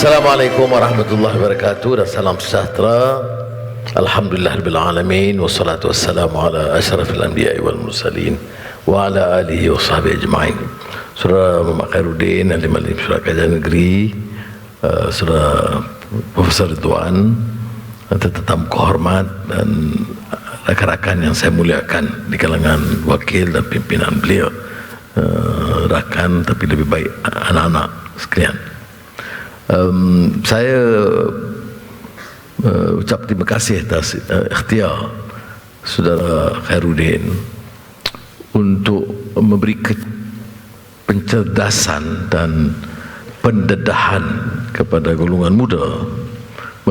Assalamualaikum warahmatullahi wabarakatuh dan salam sejahtera. Alhamdulillahirabbil alamin wassalatu wassalamu ala asyrafil anbiya'i wal mursalin wa ala alihi wa sahbihi ajma'in. Saudara Muhammad Khairuddin, Alim-alim Syurga Kajian Negeri, Saudara Profesor Ridwan, tetamu kehormat dan rakan-rakan yang saya muliakan di kalangan wakil dan pimpinan beliau, rakan tapi lebih baik anak-anak sekalian. Saya ucap terima kasih atas ikhtiar Saudara Khairuddin untuk memberi pencerdasan dan pendedahan kepada golongan muda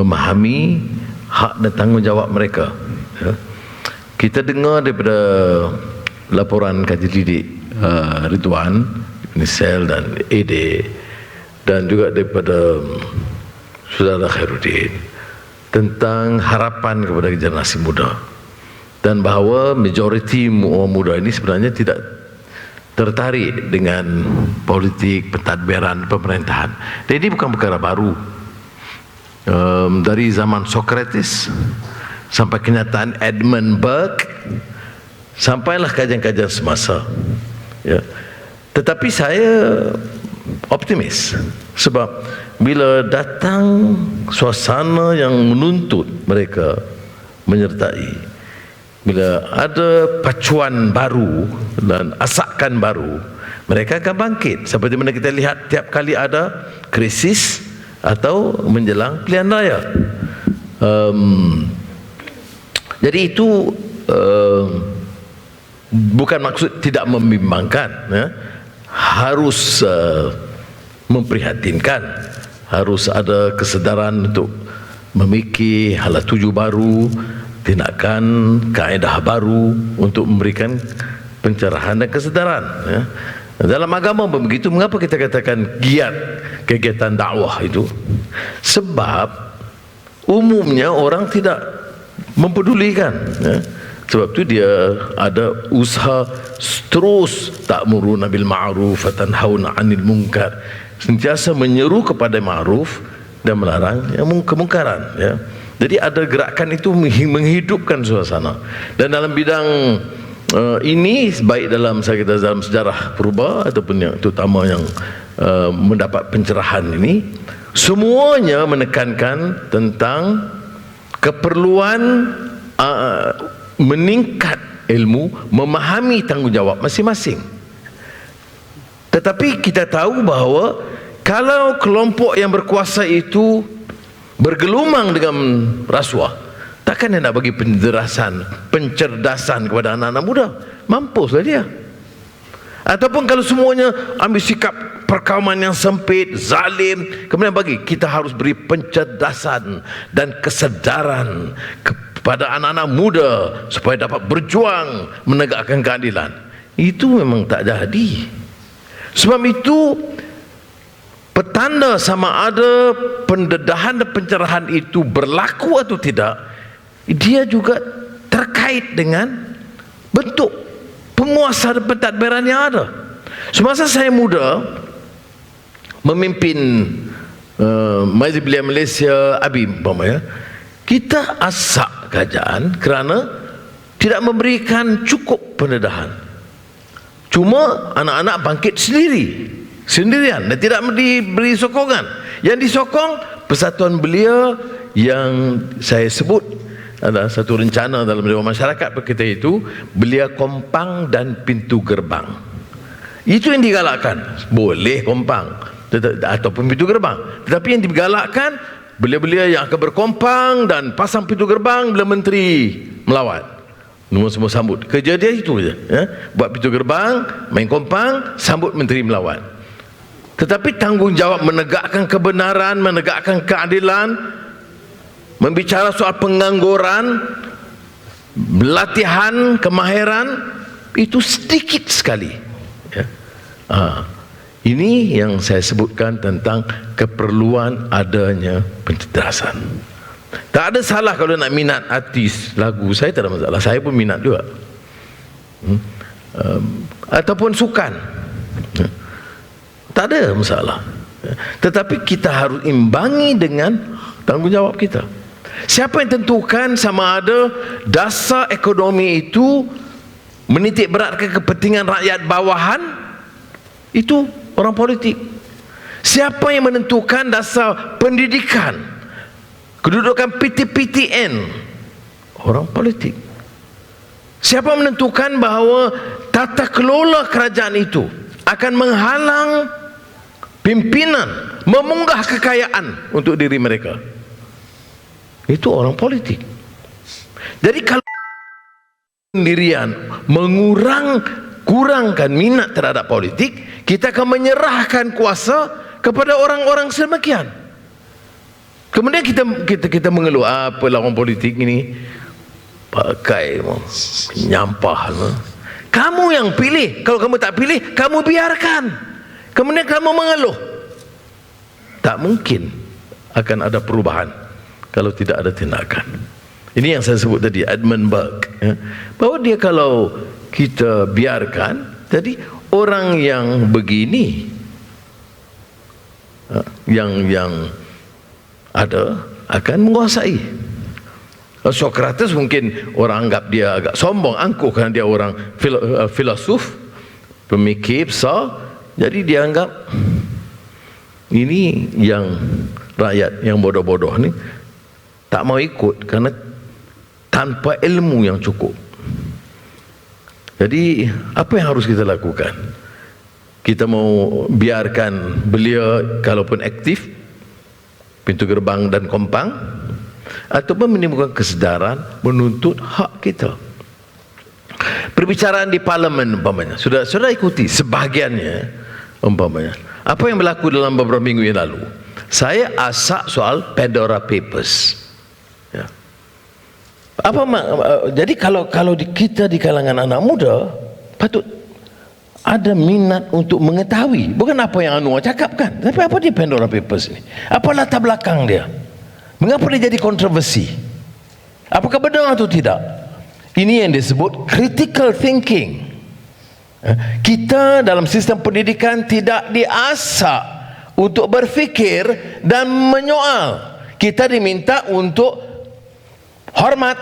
memahami hak dan tanggungjawab mereka. Kita dengar daripada laporan kaji didik Ridwan, Nisel dan Ede, dan juga daripada Saudara Khairuddin tentang harapan kepada generasi muda, dan bahawa majoriti orang muda ini sebenarnya tidak tertarik dengan politik, pentadbiran, pemerintahan. Dan ini bukan perkara baru. Dari zaman Socrates sampai kenyataan Edmund Burke, sampailah kajian-kajian semasa, ya. Tetapi saya optimis sebab bila datang suasana yang menuntut mereka menyertai, bila ada pacuan baru dan asakan baru, mereka akan bangkit. Seperti mana kita lihat tiap kali ada krisis atau menjelang pilihan raya. Jadi itu bukan maksud tidak membimbangkan, ya. Harus memprihatinkan, harus ada kesedaran untuk memikir hala tuju baru, tindakan kaedah baru untuk memberikan pencerahan dan kesedaran, ya. Dalam agama begitu. Mengapa kita katakan giat kegiatan dakwah itu? Sebab umumnya orang tidak mempedulikan, ya. Sebab itu dia ada usaha terus ta'muruna bil ma'ruf wa tanhauna 'anil munkar, sentiasa menyeru kepada ma'ruf dan melarang yang kemungkaran, ya. Jadi ada gerakan itu menghidupkan suasana. Dan dalam bidang ini, baik dalam dalam sejarah purba ataupun yang terutama yang mendapat pencerahan ini, semuanya menekankan tentang keperluan meningkat ilmu, memahami tanggungjawab masing-masing. Tetapi kita tahu bahawa kalau kelompok yang berkuasa itu bergelumang dengan rasuah, takkan dia nak bagi pencerdasan kepada anak-anak muda? Mampuslah dia. Ataupun kalau semuanya ambil sikap perkauman yang sempit, zalim, kemudian bagi, kita harus beri pencerdasan dan kesedaran kepada anak-anak muda supaya dapat berjuang menegakkan keadilan. Itu memang tak jadi. Sebab itu petanda sama ada pendedahan dan pencerahan itu berlaku atau tidak, dia juga terkait dengan bentuk penguasa dan pentadbiran yang ada. Semasa saya muda memimpin Majlis Belia Malaysia ABIM, kita asak kerajaan kerana tidak memberikan cukup pendedahan. Cuma anak-anak bangkit sendirian dan tidak diberi sokongan. Yang disokong Persatuan Belia yang saya sebut ada satu rencana dalam Dewan Masyarakat kita itu, Belia Kompang dan Pintu Gerbang. Itu yang digalakkan. Boleh kompang ataupun pintu gerbang, tetapi yang digalakkan belia-belia yang akan berkompang dan pasang pintu gerbang bila menteri melawat, semua sambut. Kerja dia itu saja, ya? Buat pintu gerbang, main kompang, sambut menteri melawat. Tetapi tanggungjawab menegakkan kebenaran, menegakkan keadilan, membicara soal pengangguran, latihan kemahiran, itu sedikit sekali, ya. Ini yang saya sebutkan tentang keperluan adanya pencerdasan. Tak ada salah kalau nak minat artis lagu, saya tak ada masalah, saya pun minat juga. Ataupun sukan, tak ada masalah. Tetapi kita harus imbangi dengan tanggungjawab kita. Siapa yang tentukan sama ada dasar ekonomi itu menitik beratkan kepentingan rakyat bawahan? Itu orang politik. Siapa yang menentukan dasar pendidikan, kedudukan PTPTN? Orang politik. Siapa menentukan bahawa tata kelola kerajaan itu akan menghalang pimpinan memunggah kekayaan untuk diri mereka? Itu orang politik. Jadi kalau sendirian kurangkan minat terhadap politik, kita akan menyerahkan kuasa kepada orang-orang semakian. Kemudian kita mengeluh, apa lawan politik ini pakai nyampah. Kamu yang pilih. Kalau kamu tak pilih, kamu biarkan. Kemudian kamu mengeluh. Tak mungkin akan ada perubahan kalau tidak ada tindakan. Ini yang saya sebut tadi, Edmund Burke, ya, bahawa dia kalau kita biarkan, jadi orang yang begini, yang ada akan menguasai. Socrates mungkin orang anggap dia agak sombong, angkuh kerana dia orang filosof, pemikir besar, jadi dia anggap ini yang rakyat yang bodoh-bodoh ni tak mau ikut kerana tanpa ilmu yang cukup. Jadi apa yang harus kita lakukan? Kita mau biarkan beliau kalaupun aktif pintu gerbang dan kompang, ataupun menimbulkan kesedaran menuntut hak kita. Perbicaraan di parlimen umpamanya, sudah ikuti sebahagiannya umpamanya. Apa yang berlaku dalam beberapa minggu yang lalu? Saya asak soal Pandora Papers. Ya. Jadi kalau kita di kalangan anak muda patut ada minat untuk mengetahui, bukan apa yang Anwar cakapkan, tapi apa dia Pandora Papers ini? Apa latar belakang dia? Mengapa dia jadi kontroversi? Apakah benar atau tidak? Ini yang disebut critical thinking. Kita dalam sistem pendidikan tidak diasah untuk berfikir dan menyoal. Kita diminta untuk hormat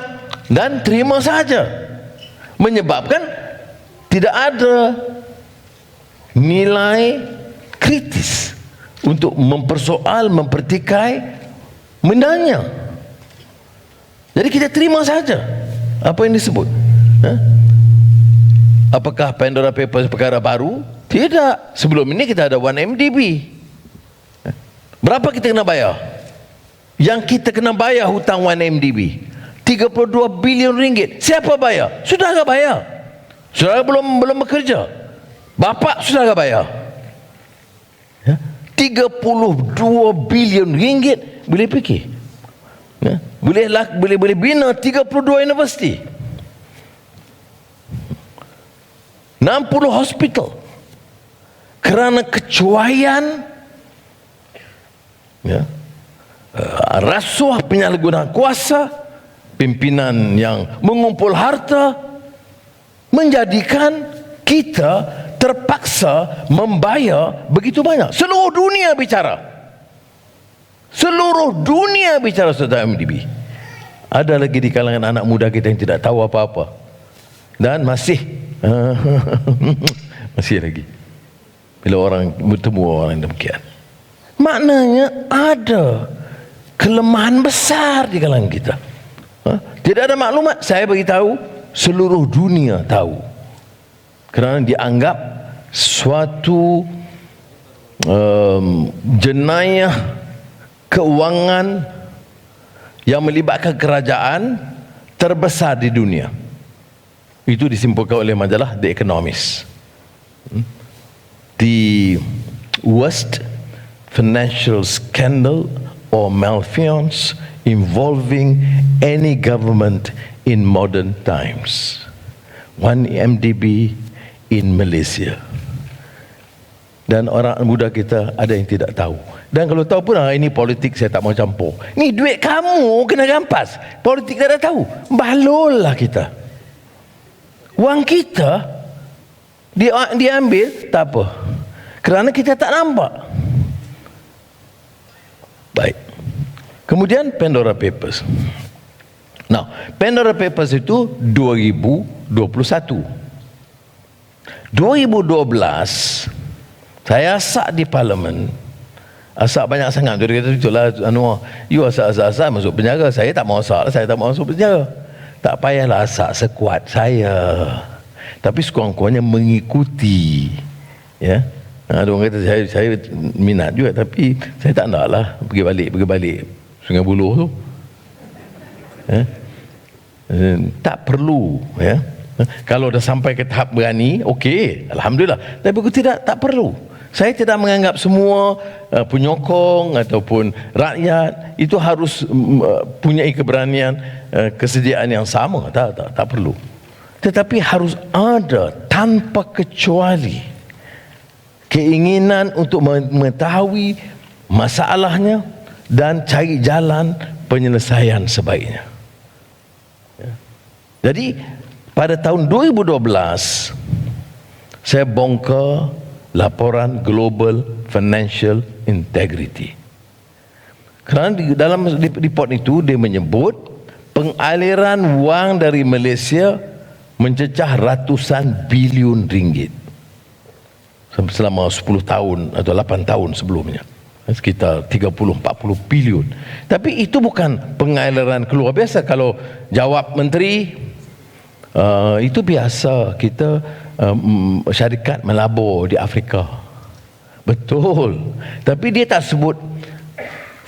dan terima saja, menyebabkan tidak ada nilai kritis untuk mempersoal, mempertikai, menanya. Jadi kita terima saja apa yang disebut. Apakah Pandora Papers perkara baru? Tidak. Sebelum ini kita ada 1MDB. Berapa kita kena bayar? Yang kita kena bayar hutang 1MDB 32 bilion ringgit. Siapa bayar? Saudara bayar. Saudara belum bekerja. Bapa saudara bayar. 32 bilion ringgit. Boleh fikir? Boleh bina 32 universiti, 60 hospital, kerana kecuaian, rasuah penyalahgunaan kuasa, pimpinan yang mengumpul harta, menjadikan kita terpaksa membayar begitu banyak. Seluruh dunia bicara. Seluruh dunia bicara tentang MDB. Ada lagi di kalangan anak muda kita yang tidak tahu apa-apa. Dan masih lagi bila orang bertemu orang demikian. Maknanya ada kelemahan besar di kalangan kita. Tidak ada maklumat. Saya beritahu, seluruh dunia tahu. Kerana dianggap suatu jenayah keuangan yang melibatkan kerajaan terbesar di dunia. Itu disimpulkan oleh majalah The Economist. The worst financial scandal or malfeasance involving any government in modern times. 1MDB in Malaysia. Dan orang muda kita ada yang tidak tahu. Dan kalau tahu pun, ini politik, saya tak mau campur. Ni duit kamu kena rampas. Politik tak ada tahu. Balol lah kita. Wang kita diambil, tak apa. Kerana kita tak nampak. Baik. Kemudian Pandora Papers. Now, Pandora Papers itu 2021. 2012 saya asak di Parlimen. Asak banyak sangat. Dia kata, itulah Anwar, you asak masuk penjara. Saya tak mau asak, saya tak mau masuk penjara. Tak payahlah asak sekuat saya, tapi sekurang-kurangnya mengikuti. Ya, ada orang kata saya minat juga, tapi saya tak nak lah pergi balik Sungai Buloh tu. Ya? Tak perlu. Ya, kalau dah sampai ke tahap berani, okey, alhamdulillah. Tapi aku tak perlu. Saya tidak menganggap semua penyokong ataupun rakyat itu harus punyai keberanian, kesediaan yang sama. Tak perlu. Tetapi harus ada tanpa kecuali keinginan untuk mengetahui masalahnya dan cari jalan penyelesaian sebaiknya. Jadi pada tahun 2012 saya bongkar laporan Global Financial Integrity. Kerana di dalam report itu dia menyebut pengaliran wang dari Malaysia mencecah ratusan bilion ringgit selama 10 tahun atau 8 tahun sebelumnya, sekitar 30-40 bilion. Tapi itu bukan pengaliran keluar biasa. Kalau jawab menteri, itu biasa kita syarikat melabur di Afrika. Betul. Tapi dia tak sebut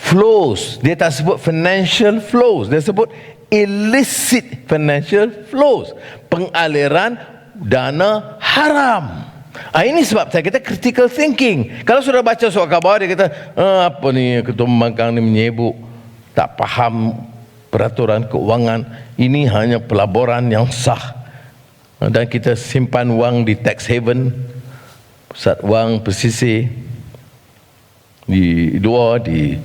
flows, dia tak sebut financial flows, dia sebut illicit financial flows, pengaliran dana haram. Ini sebab saya kata critical thinking. Kalau sudah baca surat khabar, dia kata apa ni, Ketua Pembangkang ni menyebut tak faham peraturan keuangan, ini hanya pelaburan yang sah dan kita simpan wang di tax haven, pusat wang pesisir di luar, di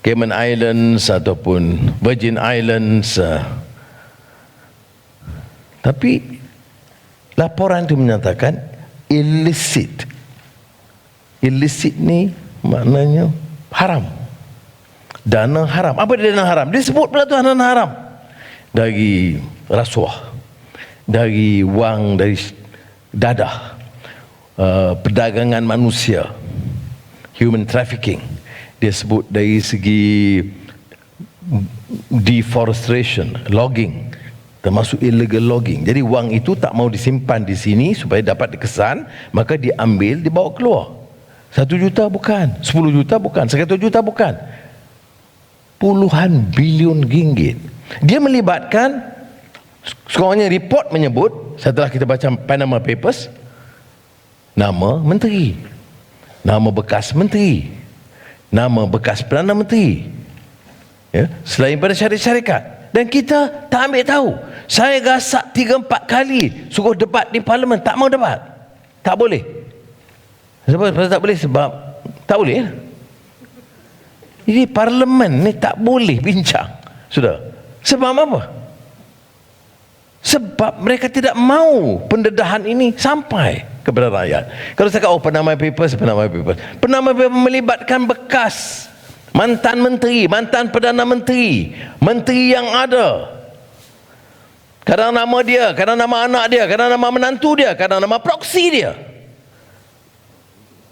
Cayman Islands ataupun Virgin Islands. Tapi laporan itu menyatakan illicit. Illicit ni maknanya haram, dana haram. Apa dia dana haram? Dia sebut pula tu dana haram. Dari rasuah, dari wang, dari dadah, perdagangan manusia, human trafficking. Dia sebut dari segi deforestation, logging, termasuk illegal logging. Jadi wang itu tak mau disimpan di sini supaya dapat dikesan, maka diambil, dibawa keluar. 1 juta bukan, 10 juta bukan, 100 juta bukan, puluhan bilion ringgit. Dia melibatkan, sekurang-kurangnya report menyebut, setelah kita baca Panama Papers, nama menteri, nama bekas menteri, nama bekas Perdana Menteri, ya, selain pada syarikat-syarikat. Dan kita tak ambil tahu. Saya gasak 3-4 kali suruh debat di Parlimen, tak mau debat. Tak boleh. Sebab tak boleh? Sebab tak boleh. Jadi Parlimen ni tak boleh bincang. Sudah. Sebab apa? Sebab mereka tidak mau pendedahan ini sampai kepada rakyat. Kalau saya kata, Panama Papers melibatkan bekas mantan menteri, mantan Perdana Menteri, menteri yang ada. Kadang nama dia, kadang nama anak dia, kadang nama menantu dia, kadang nama proksi dia.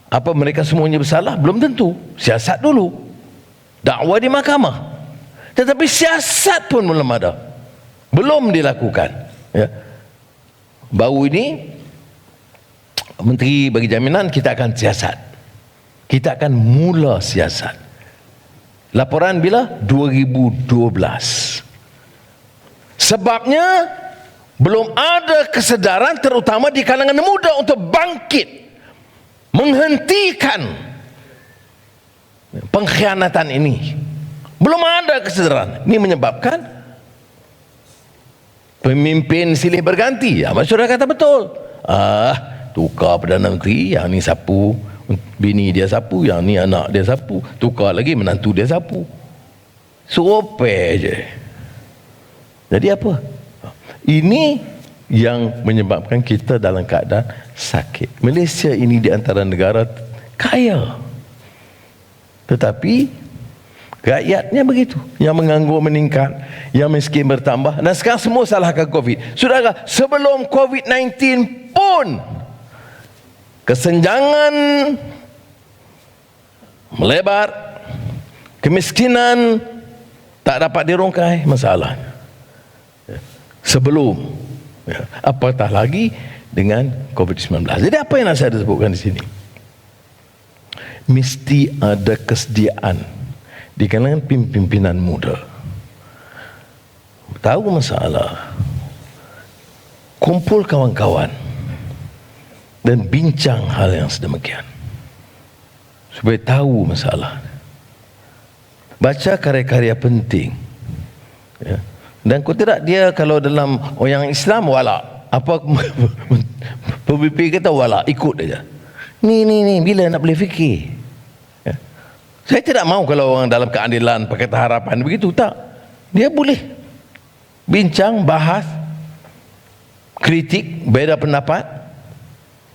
Apa mereka semuanya bersalah? Belum tentu. Siasat dulu, dakwa di mahkamah. Tetapi siasat pun belum ada, belum dilakukan. Ya. Baru ini menteri bagi jaminan kita akan siasat, kita akan mula siasat. Laporan bila? 2012. Sebabnya belum ada kesedaran terutama di kalangan muda untuk bangkit menghentikan pengkhianatan ini. Belum ada kesedaran. Ini menyebabkan pemimpin silih berganti. Masyarakat kata betul. Tukar Perdana Menteri, yang ni sapu bini dia sapu, yang ni anak dia sapu, tukar lagi menantu dia sapu. Serope je. Jadi apa? Ini yang menyebabkan kita dalam keadaan sakit. Malaysia ini di antara negara kaya, tetapi Rakyatnya begitu. Yang menganggur meningkat, yang miskin bertambah. Dan sekarang semua salahkan COVID. Saudara, sebelum COVID-19 pun kesenjangan melebar, kemiskinan tak dapat dirongkai masalah. Sebelum, apatah lagi dengan COVID-19. Jadi apa yang nak saya sebutkan di sini? Mesti ada kesediaan di kalangan pimpinan muda. Tahu masalah, kumpul kawan-kawan dan bincang hal yang sedemikian supaya tahu masalah. Baca karya-karya penting, ya. Dan kau tidak, dia kalau dalam orang Islam wala, apa pemimpin kata wala, ikut aja. Ni bila nak boleh fikir? Saya tidak mau kalau orang dalam keadilan Pakatan Harapan begitu, tak. Dia boleh bincang, bahas, kritik, beda pendapat.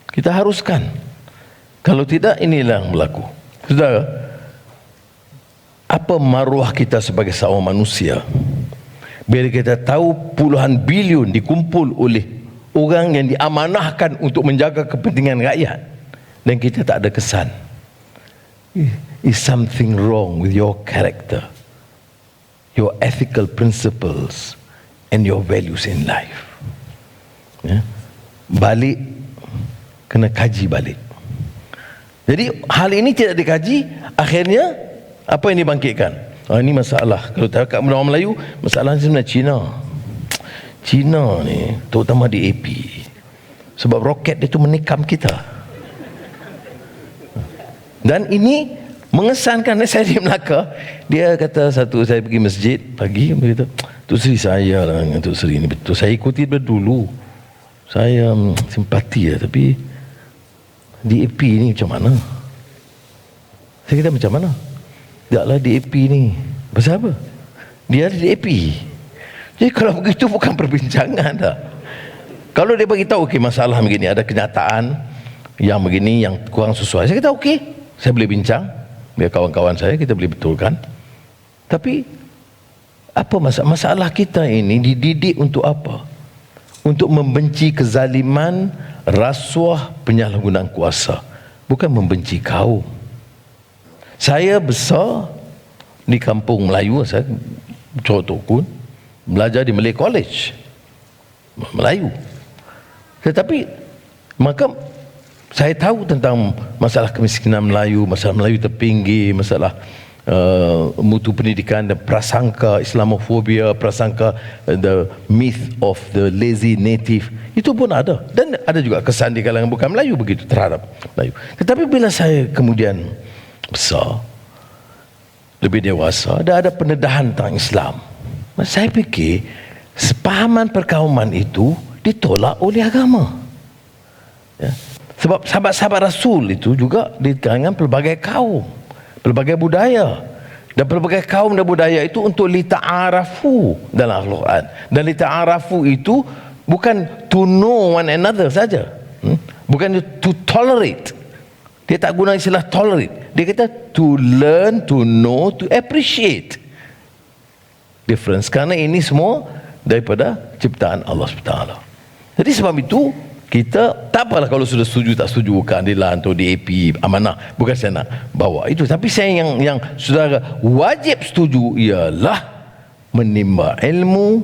Kita haruskan. Kalau tidak, inilah yang berlaku. Saudara, apa maruah kita sebagai seorang manusia bila kita tahu puluhan bilion dikumpul oleh orang yang diamanahkan untuk menjaga kepentingan rakyat dan kita tak ada kesan? Is something wrong with your character, your ethical principles and your values in life. Ya. Balik, kena kaji balik. Jadi hal ini tidak dikaji, akhirnya apa yang dibangkitkan? Ini masalah. Kalau tak kat orang Melayu, masalah sebenarnya Cina. Cina ni, terutama di AP. Sebab roket dia tu menikam kita. Dan ini mengesankan. Saya di Melaka, dia kata saya pergi masjid pagi, dia kata, Tok Sri saya lah dengan Tok Sri ni, betul saya ikuti dulu, saya simpati lah, tapi di AP ni macam mana? Saya kata macam mana? Taklah di AP ni pasal apa? Dia ada di AP. Jadi kalau begitu bukan perbincangan dah. Kalau dia beritahu okey, masalah begini, ada kenyataan yang begini yang kurang sesuai, saya kata okey, saya boleh bincang, biar kawan-kawan saya, kita boleh betulkan. Tapi apa masalah kita ini dididik untuk apa? Untuk membenci kezaliman, rasuah, penyalahgunaan kuasa, bukan membenci kaum. Saya besar di kampung Melayu, saya Cotokun, belajar di Malay College Melayu. Tetapi maka saya tahu tentang masalah kemiskinan Melayu, masalah Melayu terpinggir, masalah mutu pendidikan dan prasangka Islamofobia, prasangka the myth of the lazy native, itu pun ada. Dan ada juga kesan di kalangan bukan Melayu begitu terhadap Melayu. Tetapi bila saya kemudian besar, lebih dewasa, ada pendedahan tentang Islam, saya fikir sepahaman perkauman itu ditolak oleh agama, ya. Sebab sahabat-sahabat Rasul itu juga di kalangan pelbagai kaum, pelbagai budaya. Dan pelbagai kaum dan budaya itu untuk lita'arafu dalam Al-Quran. Dan lita'arafu itu bukan to know one another saja, bukan to tolerate. Dia tak guna istilah tolerate. Dia kata to learn, to know, to appreciate difference. Kerana ini semua daripada ciptaan Allah SWT. Jadi sebab itu kita tak apalah kalau sudah setuju tak setuju keadilan atau DAP amanah, bukan saya nak bawa itu. Tapi saya yang saudara wajib setuju ialah menimba ilmu,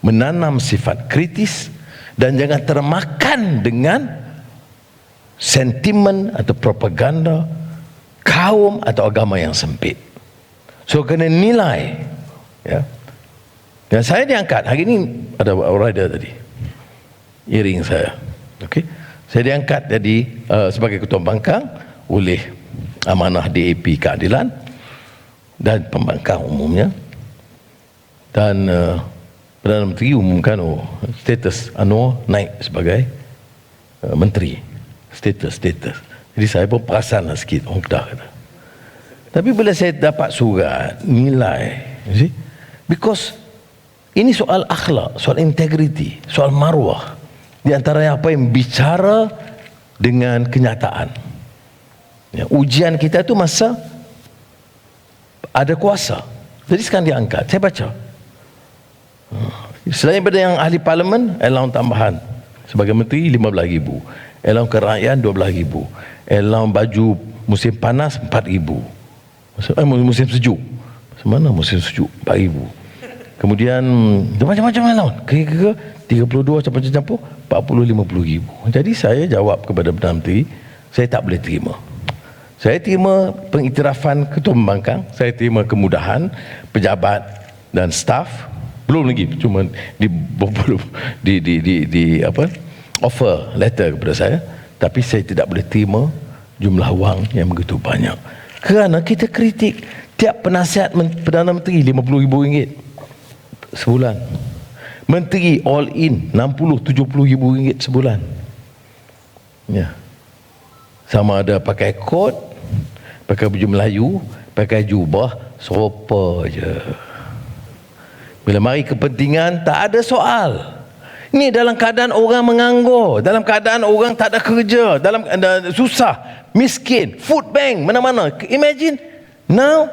menanam sifat kritis, dan jangan termakan dengan sentimen atau propaganda kaum atau agama yang sempit. So kena nilai, ya. Dan saya diangkat hari ini, ada rider tadi iring saya. Okey, saya diangkat jadi sebagai ketua pembangkang oleh amanah DAP Keadilan dan pembangkang umumnya. Dan Perdana Menteri umumkan status Anwar naik sebagai menteri. Status. Jadi saya pun perasan lah sikit, dah kata. Tapi bila saya dapat surat nilai, you see, because ini soal akhlak, soal integriti, soal maruah. Di antara apa yang bicara dengan kenyataan. Ya, ujian kita tu masa ada kuasa. Jadi sekarang dia angkat. Saya baca. Selain daripada yang ahli parlimen, allowance tambahan. Sebagai menteri, 15,000. Allowance kerakyaan, 12,000. Allowance baju musim panas, 4,000. Musim sejuk. Mana musim sejuk? 4,000. Kemudian macam-macam allowance. Kira-kira 32 campur-campur, 40-50,000. Jadi saya jawab kepada Perdana Menteri, saya tak boleh terima. Saya terima pengiktirafan ketua pembangkang, saya terima kemudahan pejabat dan staf, belum lagi cuma di offer letter kepada saya, tapi saya tidak boleh terima jumlah wang yang begitu banyak. Kerana kita kritik tiap penasihat Perdana Menteri RM50,000 sebulan. Menteri all in 60-70 ribu ringgit sebulan. Ya. Sama ada pakai kot, pakai baju Melayu, pakai jubah, serupa je. Bila mari kepentingan, tak ada soal. Ini dalam keadaan orang menganggur, dalam keadaan orang tak ada kerja, dalam susah, miskin, food bank mana-mana. Imagine now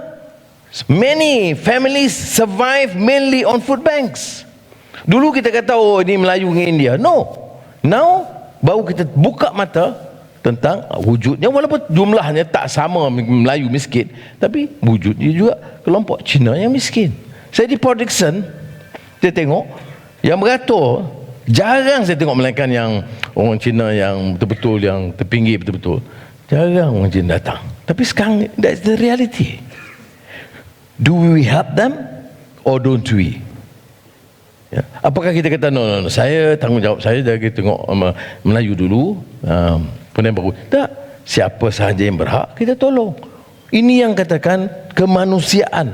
many families survive mainly on food banks. Dulu kita kata, oh ini Melayu dengan India. No. Now baru kita buka mata tentang wujudnya, walaupun jumlahnya tak sama Melayu miskin, tapi wujudnya juga kelompok Cina yang miskin. Saya di Port Dickson, saya tengok yang beratur, jarang saya tengok melainkan yang orang Cina yang betul-betul, yang terpinggir betul-betul. Jarang orang Cina datang. Tapi sekarang, that's the reality. Do we help them or don't we? Ya. Apakah kita kata no, saya tanggungjawab saya jaga tengok Melayu dulu, kemudian baru tak, siapa sahaja yang berhak kita tolong. Ini yang katakan kemanusiaan,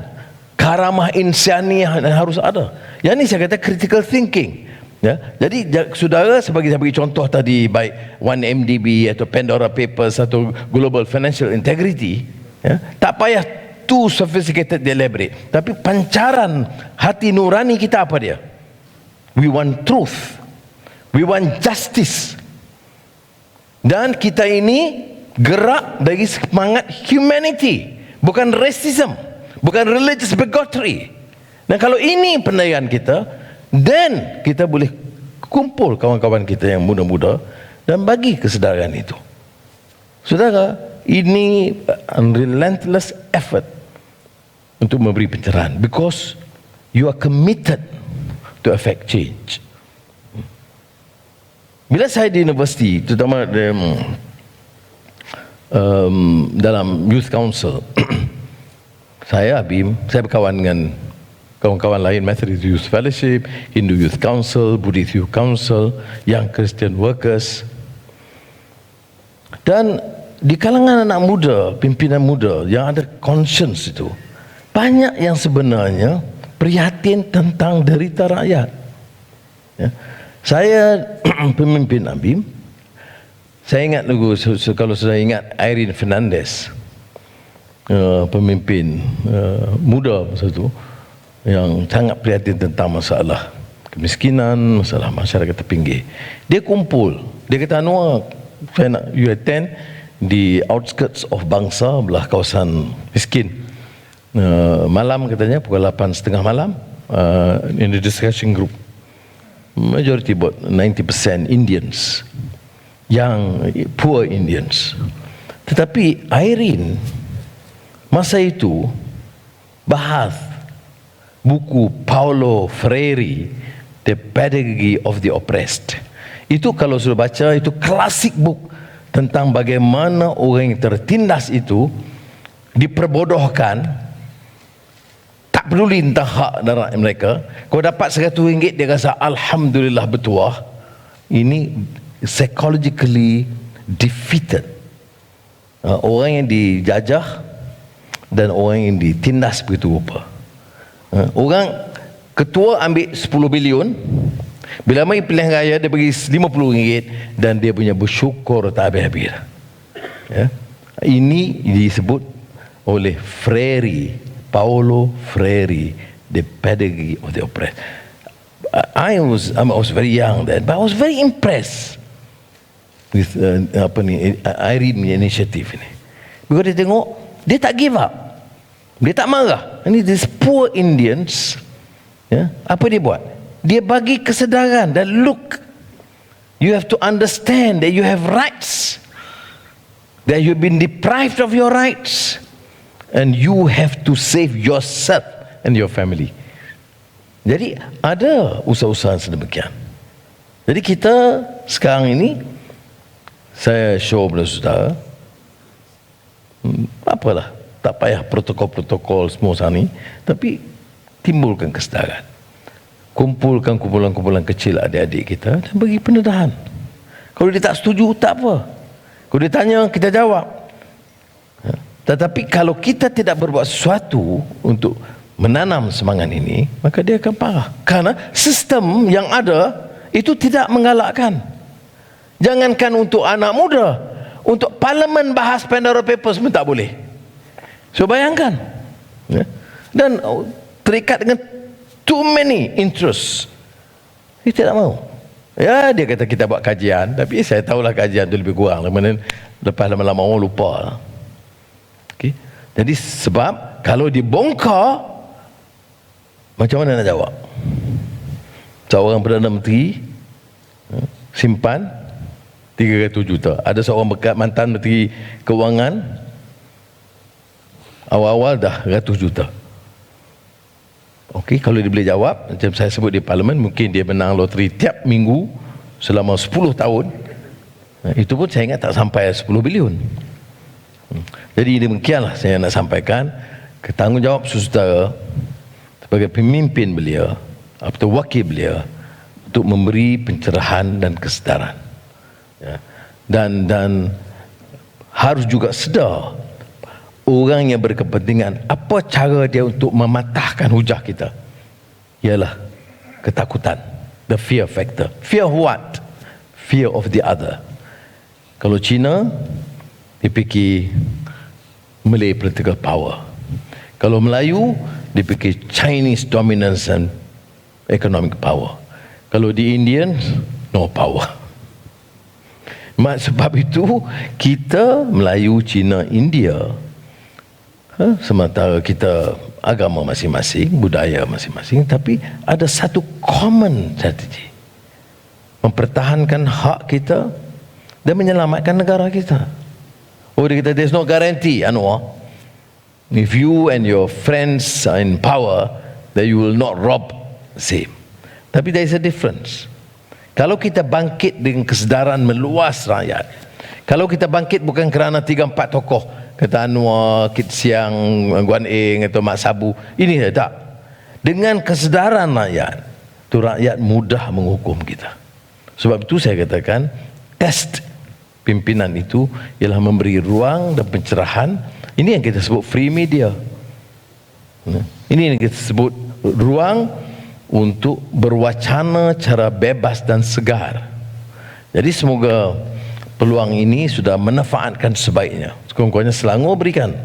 karamah insaniah yang harus ada. Yang ini saya kata critical thinking. Ya, jadi saudara, sebagai saya bagi contoh tadi, baik 1MDB atau Pandora Papers atau Global Financial Integrity, ya, tak payah too sophisticated, elaborate, tapi pancaran hati nurani kita apa dia? We want truth, we want justice, dan kita ini gerak dari semangat humanity, bukan racism, bukan religious bigotry. Dan kalau ini pendirian kita, then kita boleh kumpul kawan-kawan kita yang muda-muda dan bagi kesedaran itu. Saudara, ini relentless effort untuk memberi pencerahan, because you are committed to affect change. Bila saya di universiti, terutama dalam Youth Council, saya berkawan dengan kawan-kawan lain, Methodist Youth Fellowship, Hindu Youth Council, Buddhist Youth Council, Young Christian Workers. Dan di kalangan anak muda, pimpinan muda yang ada conscience itu, banyak yang sebenarnya prihatin tentang derita rakyat. Ya. Saya pemimpin ABIM, saya ingat dulu, kalau saya ingat Irene Fernandez, pemimpin muda masa itu, yang sangat prihatin tentang masalah kemiskinan, masalah masyarakat terpinggir. Dia kumpul, dia kata, Anwar, saya nak you attend di outskirts of Bangsa, belah kawasan miskin. Malam katanya pukul 8:30 malam, in the discussion group, majority about 90% Indians, yang poor Indians. Tetapi Irene masa itu bahas buku Paulo Freire, The Pedagogy of the Oppressed. Itu kalau sudah baca, itu klasik book tentang bagaimana orang yang tertindas itu diperbodohkan, tak peduli entah hak dan hak mereka. Kau dapat RM100, dia rasa alhamdulillah bertuah. Ini psychologically defeated. Orang yang dijajah dan orang yang ditindas begitu rupa. Orang ketua ambil 10 bilion, bila mai pilihan raya dia bagi RM50 dan dia punya bersyukur tak habis-habis. Ya. Ini disebut oleh Freire, Paulo Freire, The Pedagogy of the Oppressed. I was very young then, but I was very impressed with Irene initiative ini. Because dia tengok, dia tak give up. Dia tak marah. Ini these poor Indians, ya, apa dia buat? Dia bagi kesedaran dan look, you have to understand that you have rights, that you've been deprived of your rights, and you have to save yourself and your family. Jadi ada usaha-usaha sedemikian. Jadi kita sekarang ini, saya show kepada saudara, apalah, tak payah protokol-protokol semua sana ni, tapi timbulkan kesedaran. Kumpulkan kumpulan-kumpulan kecil adik-adik kita dan bagi pendedahan. Kalau dia tak setuju, tak apa. Kalau dia tanya, kita jawab. Tetapi kalau kita tidak berbuat sesuatu untuk menanam semangat ini, maka dia akan parah. Karena sistem yang ada itu tidak menggalakkan. Jangankan untuk anak muda, untuk parlimen bahas Pandora Papers pun tak boleh. So bayangkan, ya? Dan terikat dengan too many interests. Dia tidak mau. Ya, dia kata kita buat kajian, tapi saya tahulah kajian tu lebih kurang. Lepas lama-lama orang lupa. Okay? Jadi sebab kalau dibongkar, macam mana nak jawab? Seorang Perdana Menteri simpan 300 juta. Ada seorang bekas mantan Menteri Kewangan, awal-awal dah 100 juta. Okey, kalau dia boleh jawab, macam saya sebut di parlimen, mungkin dia menang loteri tiap minggu selama 10 tahun. Itu pun saya ingat tak sampai 10 bilion. Jadi demikianlah saya nak sampaikan ketanggungjawab saudara sebagai pemimpin beliau atau wakil beliau untuk memberi pencerahan dan kesedaran. Ya. Dan harus juga sedar orang yang berkepentingan, apa cara dia untuk mematahkan hujah kita? Ialah ketakutan, the fear factor. Fear what? Fear of the other. Kalau China, dia fikir Malay political power. Kalau Melayu, dia fikir Chinese dominance and economic power. Kalau di Indian, no power. Sebab itu kita Melayu, Cina, India, sementara kita agama masing-masing, budaya masing-masing, tapi ada satu common strategi, mempertahankan hak kita dan menyelamatkan negara kita. Oh, dia kata there's no guarantee, Anwar, if you and your friends are in power, that you will not rob same. Tapi there is a difference. Kalau kita bangkit dengan kesedaran meluas rakyat, kalau kita bangkit bukan kerana 3-4 tokoh, kata Anwar, Kit Siang, Guan Eng atau Mak Sabu, ini tak. Dengan kesedaran rakyat, tu rakyat mudah menghukum kita. Sebab itu saya katakan test pimpinan itu ialah memberi ruang dan pencerahan. Ini yang kita sebut free media. Ini yang kita sebut ruang untuk berwacana cara bebas dan segar. Jadi semoga peluang ini sudah memanfaatkan sebaiknya. Sekurang-kurangnya Selangor berikan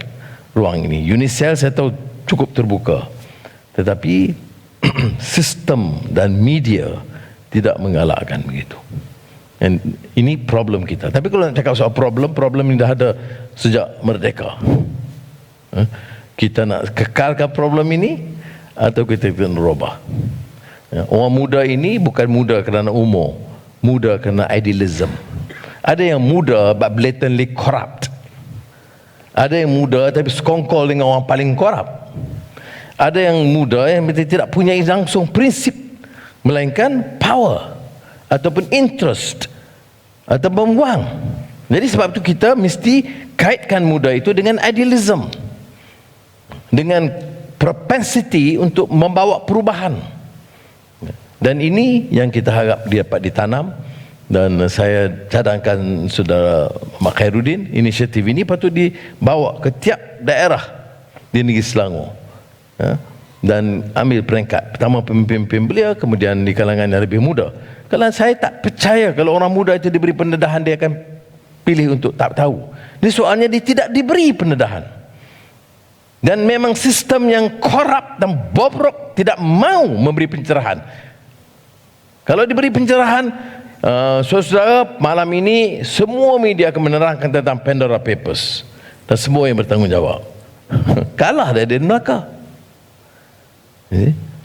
ruang ini. UNICEF saya tahu cukup terbuka, tetapi sistem dan media tidak menggalakkan begitu. Dan ini problem kita. Tapi kalau nak cakap soal problem ini dah ada sejak merdeka. Kita nak kekalkan problem ini atau kita kena robah? Orang muda ini bukan muda kerana umur, muda kerana idealism. Ada yang muda but blatantly corrupt. Ada yang muda tapi sekongkol dengan orang paling korup. Ada yang muda yang tidak punya langsung prinsip, melainkan power ataupun interest ataupun wang. Jadi sebab itu kita mesti kaitkan muda itu dengan idealism, dengan propensity untuk membawa perubahan. Dan ini yang kita harap dapat ditanam. Dan saya cadangkan saudara Mak Khairuddin, inisiatif ini patut dibawa ke tiap daerah di negeri Selangor, ya? Dan ambil peringkat pertama pemimpin beliau, kemudian di kalangan yang lebih muda. Kalau saya tak percaya kalau orang muda itu diberi pendedahan, dia akan pilih untuk tak tahu. Ini soalnya dia tidak diberi pendedahan, dan memang sistem yang korup dan bobrok tidak mau memberi pencerahan. Kalau diberi pencerahan, saudara, malam ini semua media akan menerangkan tentang Pandora Papers dan semua yang bertanggungjawab. kalah dari neraka.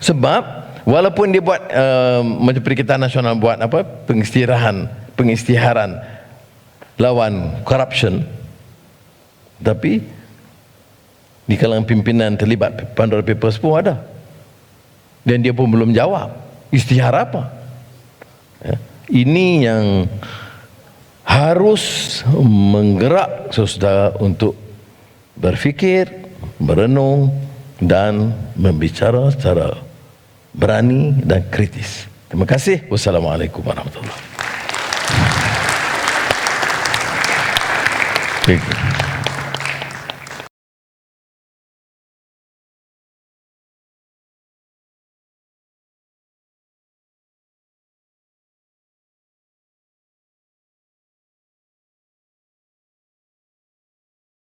Sebab walaupun dia buat macam Perikatan Nasional buat apa, pengisytiharan lawan corruption, tapi di kalangan pimpinan terlibat Pandora Papers pun ada, dan dia pun belum jawab isytihar apa. Ini yang harus menggerak saudara untuk berfikir, merenung dan membicara secara berani dan kritis. Terima kasih. Wassalamualaikum warahmatullahi wabarakatuh.